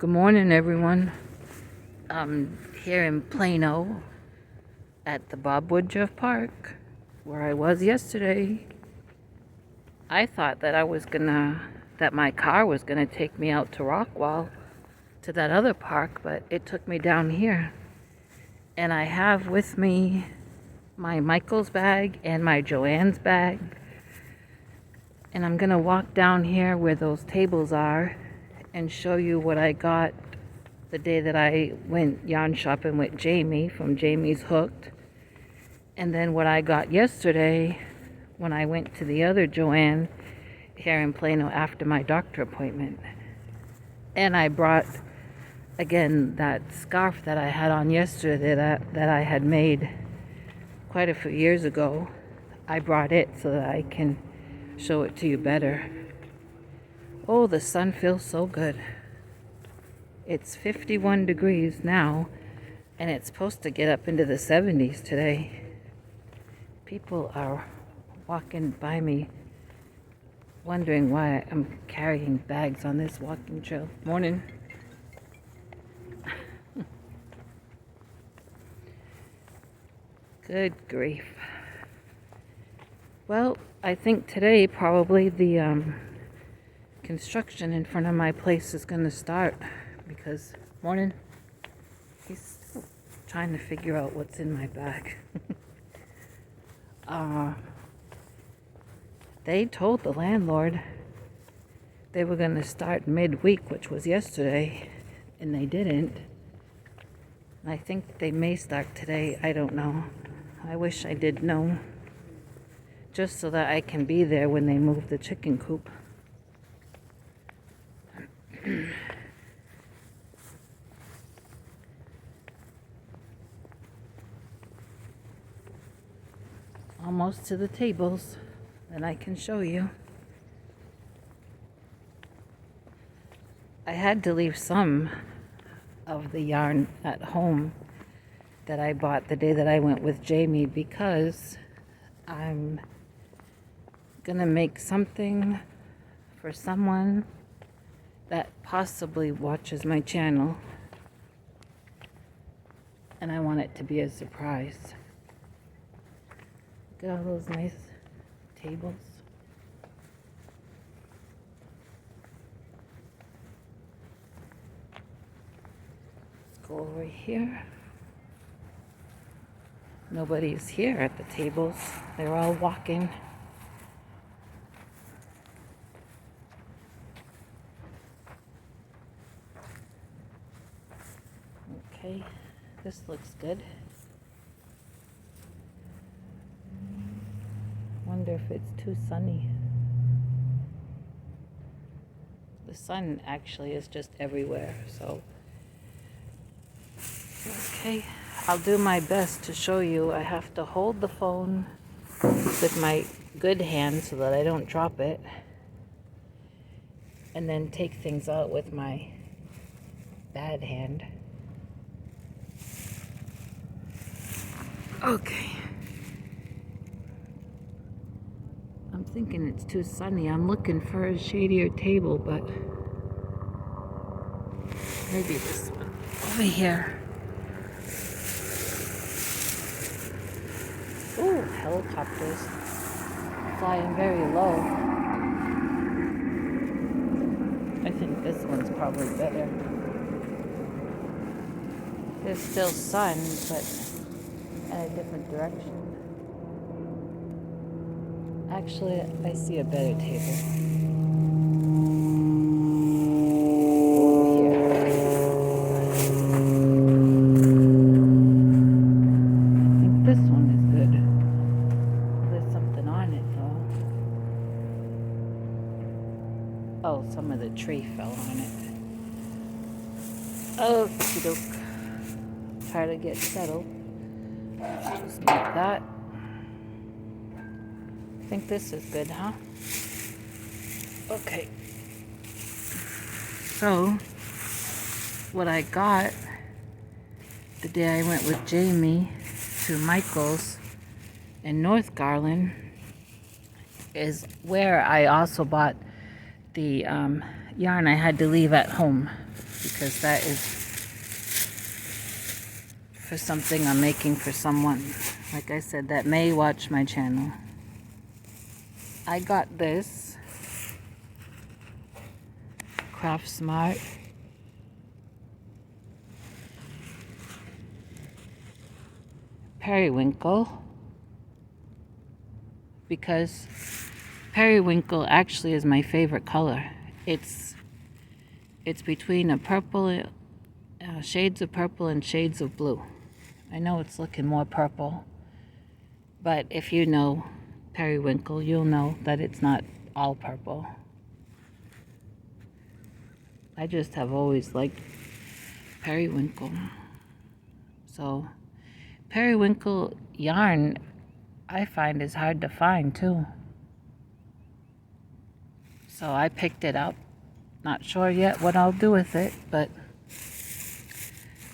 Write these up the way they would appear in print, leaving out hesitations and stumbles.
Good morning, everyone. I'm here in Plano at the Bob Woodruff Park, where I was yesterday. I thought that my car was gonna take me out to Rockwall, to that other park, but it took me down here. And I have with me my Michael's bag and my Joanne's bag. And I'm gonna walk down here where those tables are and show you what I got the day that I went yarn shopping with Jamie from Jamie's Hooked. And then what I got yesterday when I went to the other Joanne here in Plano after my doctor appointment. And I brought, again, that scarf that I had on yesterday that I had made quite a few years ago. I brought it so that I can show it to you better. Oh, the sun feels so good. It's 51 degrees now, and it's supposed to get up into the 70s today. People are walking by me, wondering why I'm carrying bags on this walking trail. Morning. Good grief. Well, I think today probably the construction in front of my place is going to start because, morning, he's still trying to figure out what's in my bag. They told the landlord they were going to start midweek, which was yesterday, and they didn't. I think they may start today. I don't know. I wish I did know, just so that I can be there when they move the chicken coop. Almost to the tables that I can show you. I had to leave some of the yarn at home that I bought the day that I went with Jamie because I'm gonna make something for someone that possibly watches my channel, and I want it to be a surprise. Look at all those nice tables. Let's go over here. Nobody's here at the tables. They're all walking. Okay, this looks good. Wonder if it's too sunny. The sun actually is just everywhere, so okay, I'll do my best to show you. I have to hold the phone with my good hand so that I don't drop it, and then take things out with my bad hand. Okay. I'm thinking it's too sunny. I'm looking for a shadier table, but maybe this one over here. Ooh, helicopters flying very low. I think this one's probably better. There's still sun, but in a different direction. Actually, I see a better table. Over here. I think this one is good. There's something on it, though. Oh, some of the tree fell on it. Okie doke. Try to get settled. Just like that. I think this is good, huh? Okay. So, what I got the day I went with Jamie to Michael's in North Garland is where I also bought the yarn I had to leave at home. because that is for something I'm making for someone, like I said, that may watch my channel. I got this Craft Smart periwinkle because periwinkle actually is my favorite color. It's between a purple, shades of purple and shades of blue. I know it's looking more purple, but if you know periwinkle, you'll know that it's not all purple. I just have always liked periwinkle. So periwinkle yarn I find is hard to find too. So I picked it up. Not sure yet what I'll do with it, but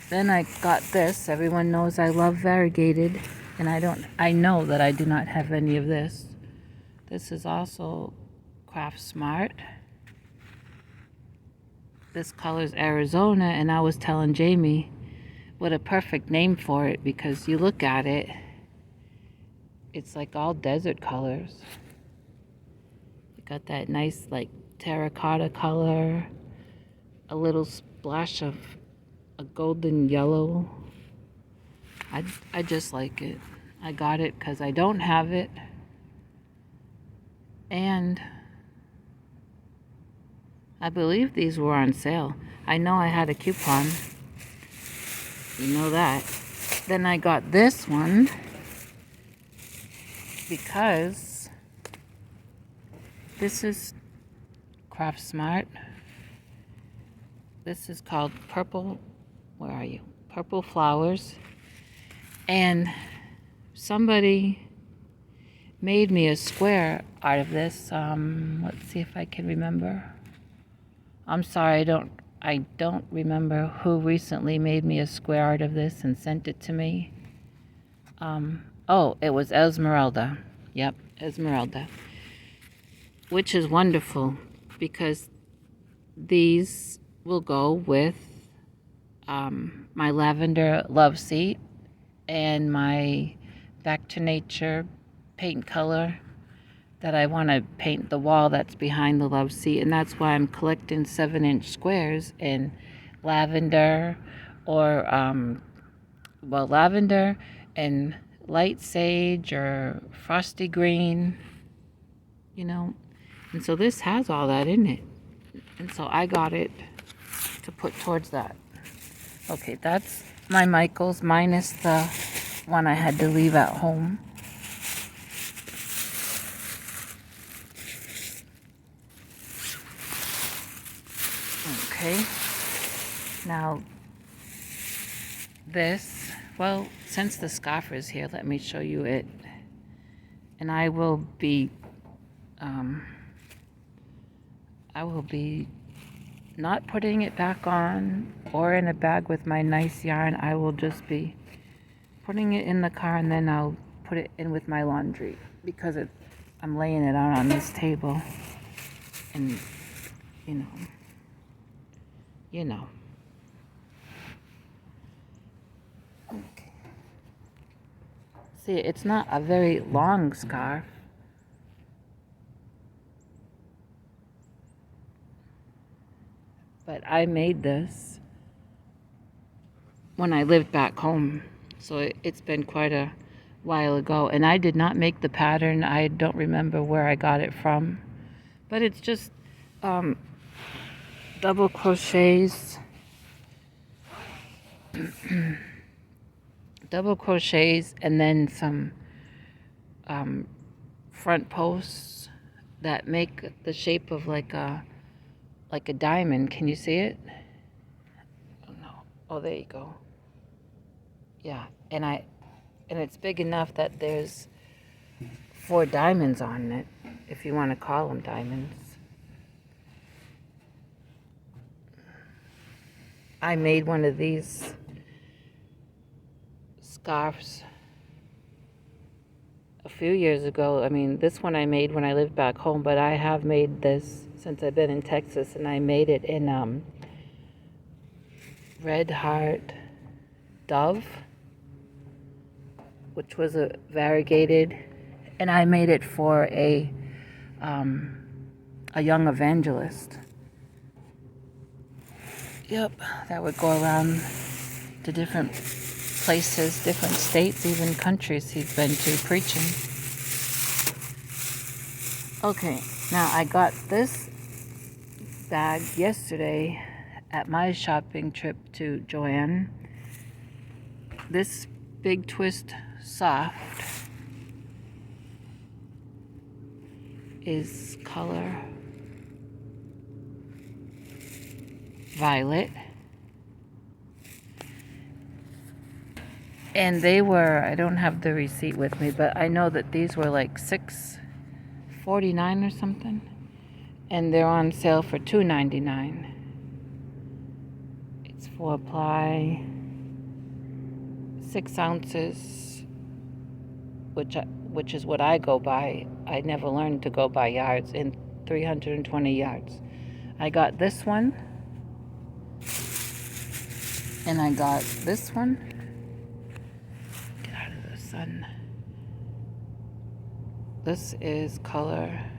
then I got this. Everyone knows I love variegated, and I know that I do not have any of this. This is also Craft Smart. This color's Arizona, and I was telling Jamie what a perfect name for it, because you look at it, it's like all desert colors. You got that nice like terracotta color, a little splash of a golden yellow. I just like it. I got it because I don't have it, and I believe these were on sale. I know I had a coupon. You know that. Then I got this one because this is Craft Smart. This is called Purple, where are you? Purple Flowers. And somebody made me a square out of this. Let's see if I can remember. I'm sorry, I don't remember who recently made me a square out of this and sent it to me. Oh, it was Esmeralda. Yep, Esmeralda. Which is wonderful because these will go with my lavender love seat and my Back to Nature paint color that I want to paint the wall that's behind the love seat, and that's why I'm collecting 7-inch squares in lavender or lavender and light sage or frosty green, and so this has all that in it, and so I got it to put towards that. Okay, that's my Michaels minus the one I had to leave at home. Okay, now this, since the scoffer is here, let me show you it. And I will be not putting it back on or in a bag with my nice yarn. I will just be putting it in the car, and then I'll put it in with my laundry because I'm laying it out on this table, and you know. Okay. See, it's not a very long scarf. But I made this when I lived back home. So it's been quite a while ago. And I did not make the pattern. I don't remember where I got it from. But it's just double crochets, and then some front posts that make the shape of like a diamond. Can you see it? Oh no. Oh, there you go. Yeah, and it's big enough that there's 4 diamonds on it, if you want to call them diamonds. I made one of these scarves a few years ago. I mean, this one I made when I lived back home, but I have made this since I've been in Texas, and I made it in red heart dove, which was a variegated, and I made it for a young evangelist. Yep, that would go around to different places, different states, even countries he'd been to preaching. Okay, now I got this bag yesterday at my shopping trip to Joanne. This Big Twist Soft is color violet. And they were, I don't have the receipt with me, but I know that these were like $6.49 or something. And they're on sale for $2.99. It's 4-ply, 6 ounces, which is what I go by. I never learned to go by yards, in 320 yards. I got this one, and I got this one. Get out of the sun. This is color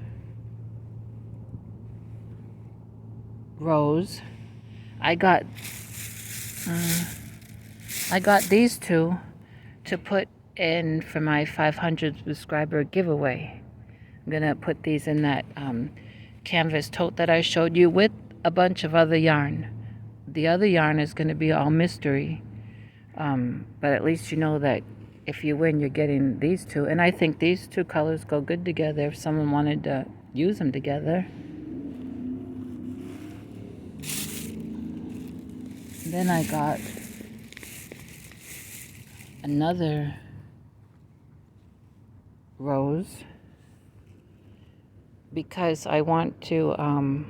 rose. I got these two to put in for my 500 subscriber giveaway. I'm gonna put these in that canvas tote that I showed you with a bunch of other yarn. The other yarn is gonna be all mystery, but at least you know that if you win, you're getting these two. And I think these two colors go good together if someone wanted to use them together. Then I got another rose because I want to, a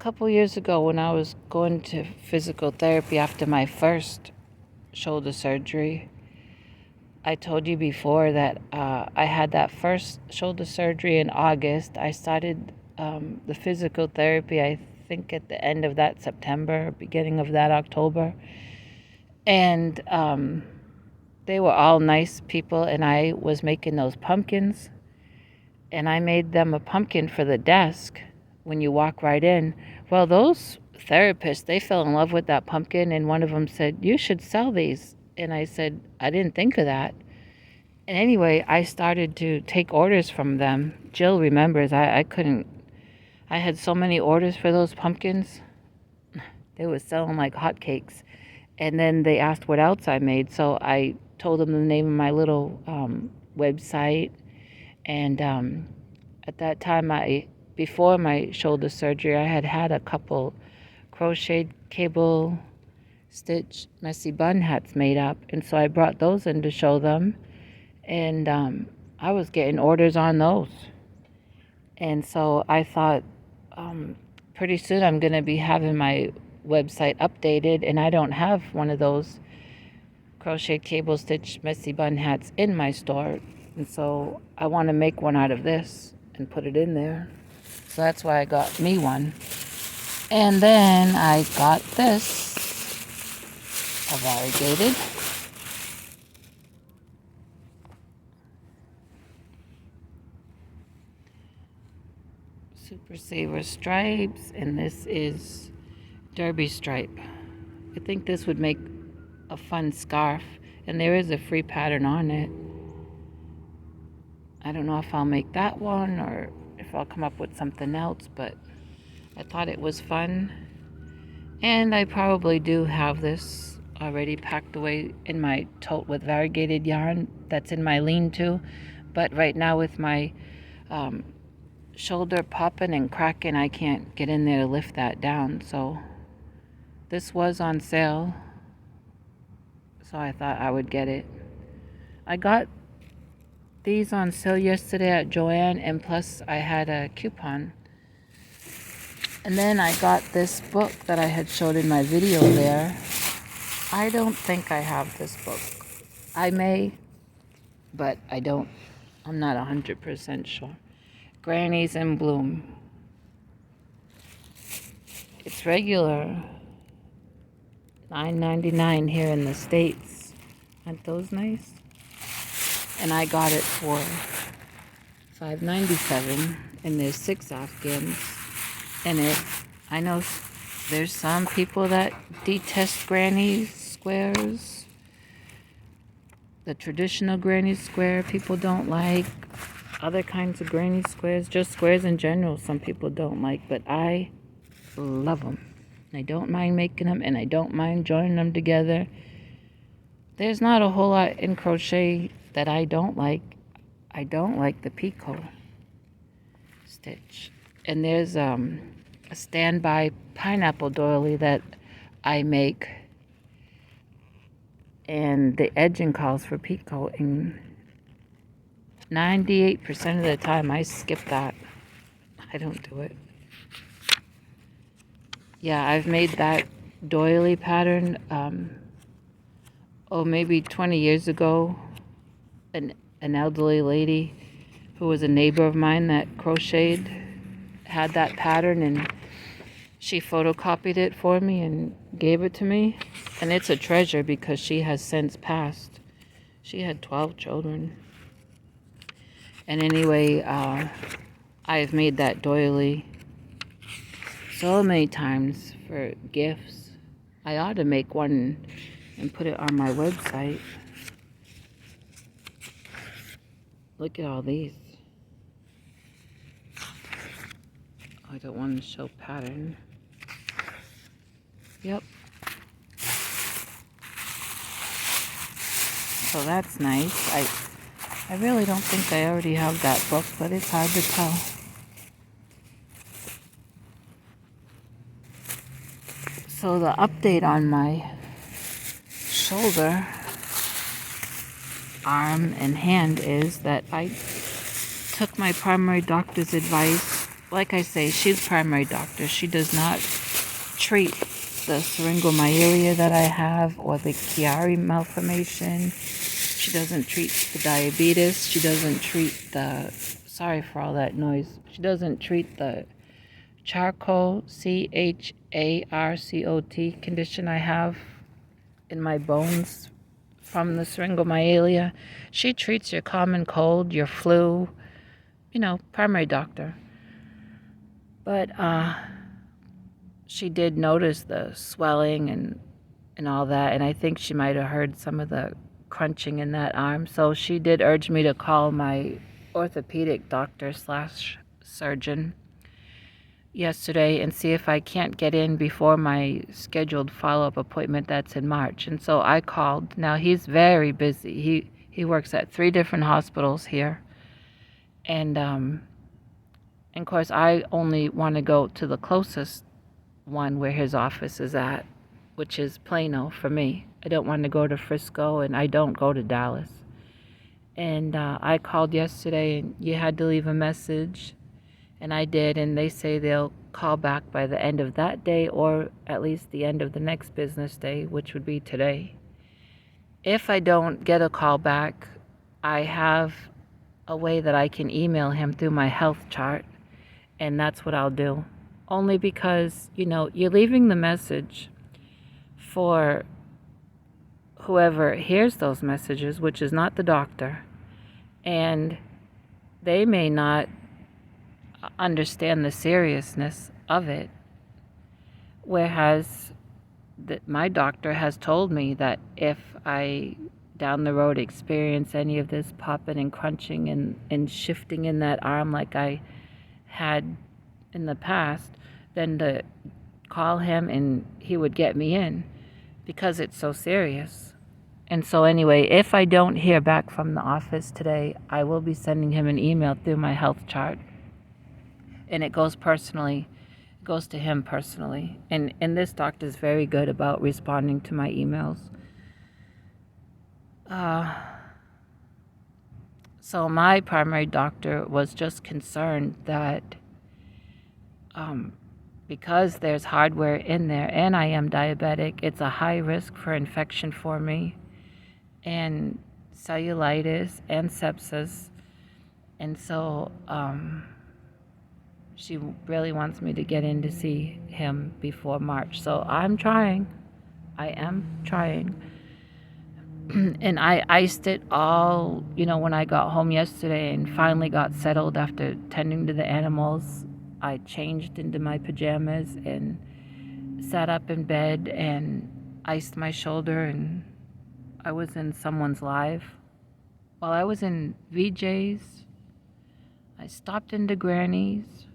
couple years ago when I was going to physical therapy after my first shoulder surgery, I told you before that I had that first shoulder surgery in August. I started the physical therapy, I think at the end of that September, beginning of that October. And they were all nice people, and I was making those pumpkins. And I made them a pumpkin for the desk when you walk right in. Well, those therapists, they fell in love with that pumpkin, and one of them said, "You should sell these." And I said, "I didn't think of that." And anyway, I started to take orders from them. Jill remembers, I had so many orders for those pumpkins. They were selling like hotcakes. And then they asked what else I made. So I told them the name of my little website. And at that time, before my shoulder surgery, I had a couple crocheted cable stitch messy bun hats made up. And so I brought those in to show them. And I was getting orders on those. And so I thought, pretty soon I'm going to be having my website updated, and I don't have one of those crochet cable stitch messy bun hats in my store. And so I want to make one out of this and put it in there. So that's why I got me one. And then I got this, a variegated. Super Saver stripes, and this is Derby stripe. I think this would make a fun scarf, and there is a free pattern on it. I don't know if I'll make that one or if I'll come up with something else, but I thought it was fun. And I probably do have this already packed away in my tote with variegated yarn that's in my lean-to. But right now with my shoulder popping and cracking, I can't get in there to lift that down. So this was on sale, so I thought I would get it. I got these on sale yesterday at Joanne, and plus I had a coupon. And then I got this book that I had showed in my video there. I don't think I have this book. I may, but I don't. I'm not 100% sure. Grannies in Bloom. It's regular $9.99 here in the States. Aren't those nice? And I got it for $5.97, and there's 6 Afghans in it. I know there's some people that detest granny squares. The traditional granny square people don't like. Other kinds of granny squares, just squares in general, some people don't like, but I love them. I don't mind making them, and I don't mind joining them together. There's not a whole lot in crochet that I don't like. I don't like the picot stitch. And there's a standby pineapple doily that I make, and the edging calls for picot, and 98% of the time I skip that. I don't do it. Yeah, I've made that doily pattern maybe 20 years ago. An elderly lady who was a neighbor of mine that crocheted had that pattern, and she photocopied it for me and gave it to me. And it's a treasure because she has since passed. She had 12 children. And anyway, I've made that doily so many times for gifts. I ought to make one and put it on my website. Look at all these. I don't want to show pattern. Yep. So that's nice. I really don't think I already have that book, but it's hard to tell. So the update on my shoulder, arm, and hand is that I took my primary doctor's advice. Like I say, she's primary doctor. She does not treat the syringomyelia that I have or the Chiari malformation. She doesn't treat the diabetes. She doesn't treat the, sorry for all that noise. She doesn't treat the charcot, CHARCOT condition I have in my bones from the syringomyelia. She treats your common cold, your flu, primary doctor. But she did notice the swelling and all that, and I think she might have heard some of the crunching in that arm. So she did urge me to call my orthopedic doctor / surgeon yesterday and see if I can't get in before my scheduled follow-up appointment that's in March. And so I called. Now he's very busy. He works at 3 different hospitals here. And of course I only want to go to the closest one where his office is at, which is Plano for me. I don't want to go to Frisco, and I don't go to Dallas. And I called yesterday, and you had to leave a message. And I did, and they say they'll call back by the end of that day, or at least the end of the next business day, which would be today. If I don't get a call back, I have a way that I can email him through my health chart, and that's what I'll do. Only because, you're leaving the message for whoever hears those messages, which is not the doctor, and they may not understand the seriousness of it, whereas my doctor has told me that if I down the road experience any of this popping and crunching and shifting in that arm like I had in the past, then to call him and he would get me in because it's so serious. And so anyway, if I don't hear back from the office today, I will be sending him an email through my health chart. And it goes to him personally. And this doctor is very good about responding to my emails. So my primary doctor was just concerned that because there's hardware in there and I am diabetic, it's a high risk for infection for me, and cellulitis and sepsis. And so she really wants me to get in to see him before March. So I'm trying. I am trying. And I iced it all, when I got home yesterday and finally got settled after tending to the animals. I changed into my pajamas and sat up in bed and iced my shoulder, and I was in someone's live. While I was in VJ's, I stopped into Granny's.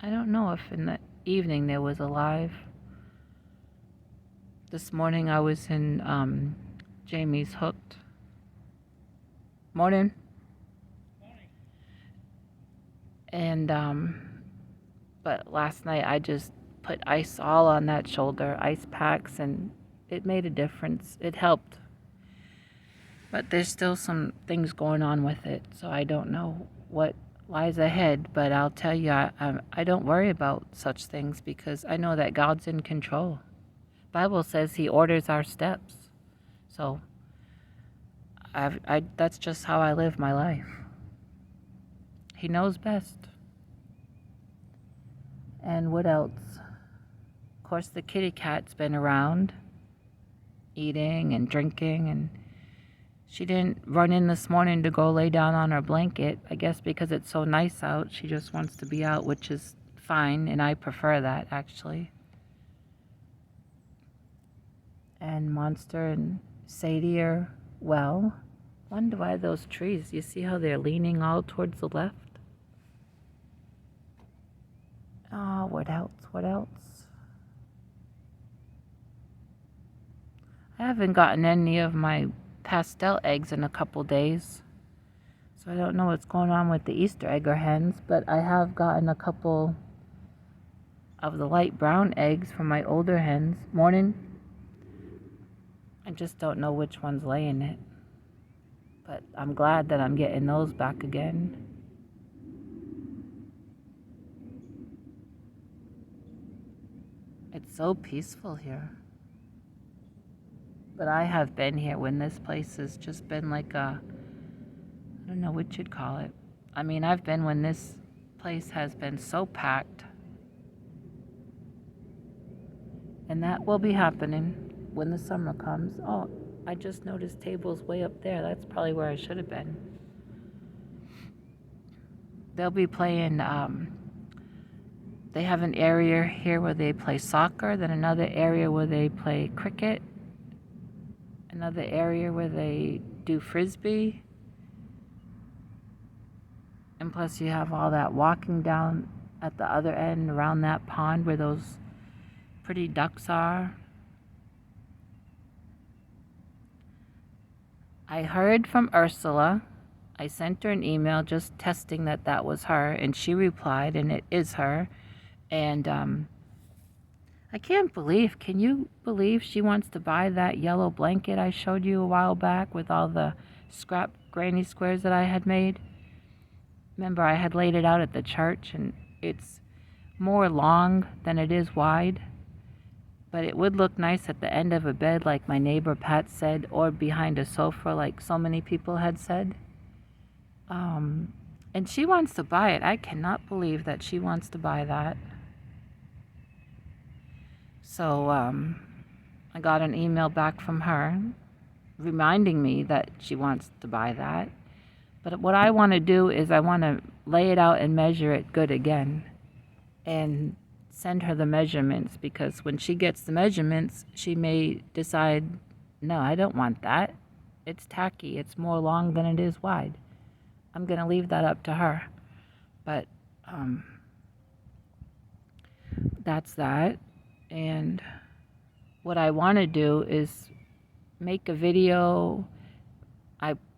I don't know if in the evening there was a live. This morning I was in Jamie's Hooked. Morning. And but last night I just put ice all on that shoulder, ice packs, and it made a difference. It helped. But there's still some things going on with it, so I don't know what lies ahead. But I'll tell you, I don't worry about such things because I know that God's in control. Bible says He orders our steps. So that's just how I live my life. He knows best. And what else? Of course, the kitty cat's been around, eating and drinking, and she didn't run in this morning to go lay down on her blanket. I guess because it's so nice out, she just wants to be out, which is fine, and I prefer that, actually. And Monster and Sadie are well. Wonder why those trees, you see how they're leaning all towards the left? Oh, what else? What else? I haven't gotten any of my pastel eggs in a couple days, so I don't know what's going on with the Easter egger hens, but I have gotten a couple of the light brown eggs from my older hens. Morning. I just don't know which one's laying it, but I'm glad that I'm getting those back again. It's so peaceful here. But I have been here when this place has just been like I don't know what you'd call it. I mean, I've been when this place has been so packed. And that will be happening when the summer comes. Oh, I just noticed tables way up there. That's probably where I should have been. They'll be playing, they have an area here where they play soccer, then another area where they play cricket, another area where they do frisbee, and plus you have all that walking down at the other end around that pond where those pretty ducks are. I heard from Ursula. I sent her an email just testing that that was her, and she replied, and it is her. And I can't believe, can you believe she wants to buy that yellow blanket I showed you a while back with all the scrap granny squares that I had made? Remember, I had laid it out at the church, and it's more long than it is wide. But it would look nice at the end of a bed, like my neighbor Pat said, or behind a sofa, like so many people had said. And she wants to buy it. I cannot believe that she wants to buy that. So I got an email back from her reminding me that she wants to buy that. But what I want to do is I want to lay it out and measure it good again and send her the measurements, because when she gets the measurements, she may decide, no, I don't want that. It's tacky. It's more long than it is wide. I'm going to leave that up to her. But that's that. And what I want to do is make a video.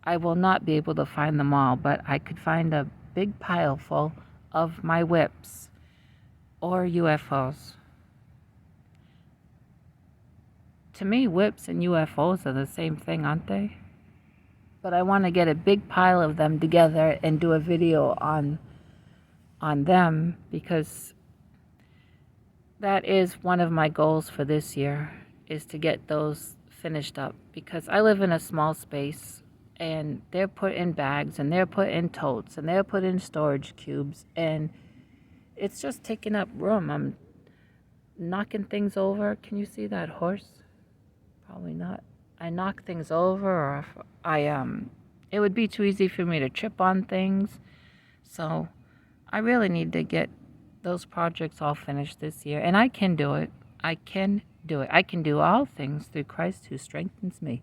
I will not be able to find them all, but I could find a big pile full of my whips or UFOs. To me, whips and UFOs are the same thing, aren't they? But I want to get a big pile of them together and do a video on them, because that is one of my goals for this year, is to get those finished up, because I live in a small space and they're put in bags and they're put in totes and they're put in storage cubes, and it's just taking up room. I'm knocking things over. Can you see that horse? Probably not. I knock things over, or if it would be too easy for me to trip on things. So I really need to get those projects all finished this year, and I can do it. I can do it. I can do all things through Christ who strengthens me.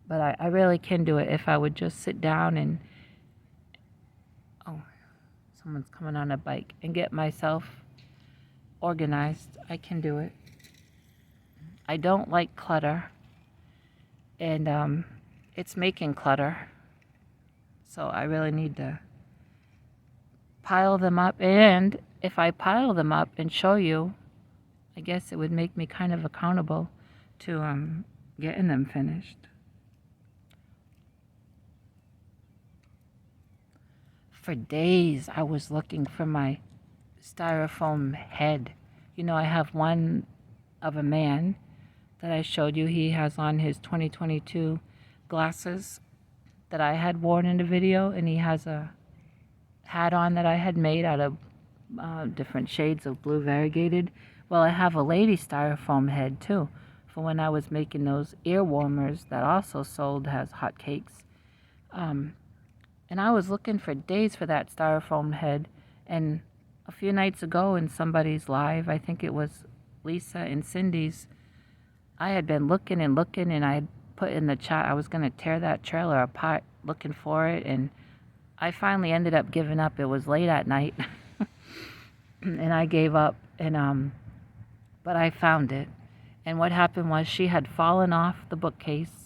But I really can do it if I would just sit down and, oh, someone's coming on a bike, and get myself organized. I can do it. I don't like clutter, and it's making clutter. So I really need to pile them up. And if I pile them up and show you, I guess it would make me kind of accountable to getting them finished. For days I was looking for my styrofoam head. You know, I have one of a man that I showed you. He has on his 2022 glasses that I had worn in the video, and he has a hat on that I had made out of different shades of blue variegated. Well, I have a lady styrofoam head too, for when I was making those ear warmers that also sold as hotcakes. And I was looking for days for that styrofoam head, and a few nights ago in somebody's live, I think it was Lisa and Cindy's, I had been looking and looking, and I had put in the chat I was going to tear that trailer apart looking for it, and I finally ended up giving up. It was late at night, and I gave up, and but I found it. And what happened was she had fallen off the bookcase,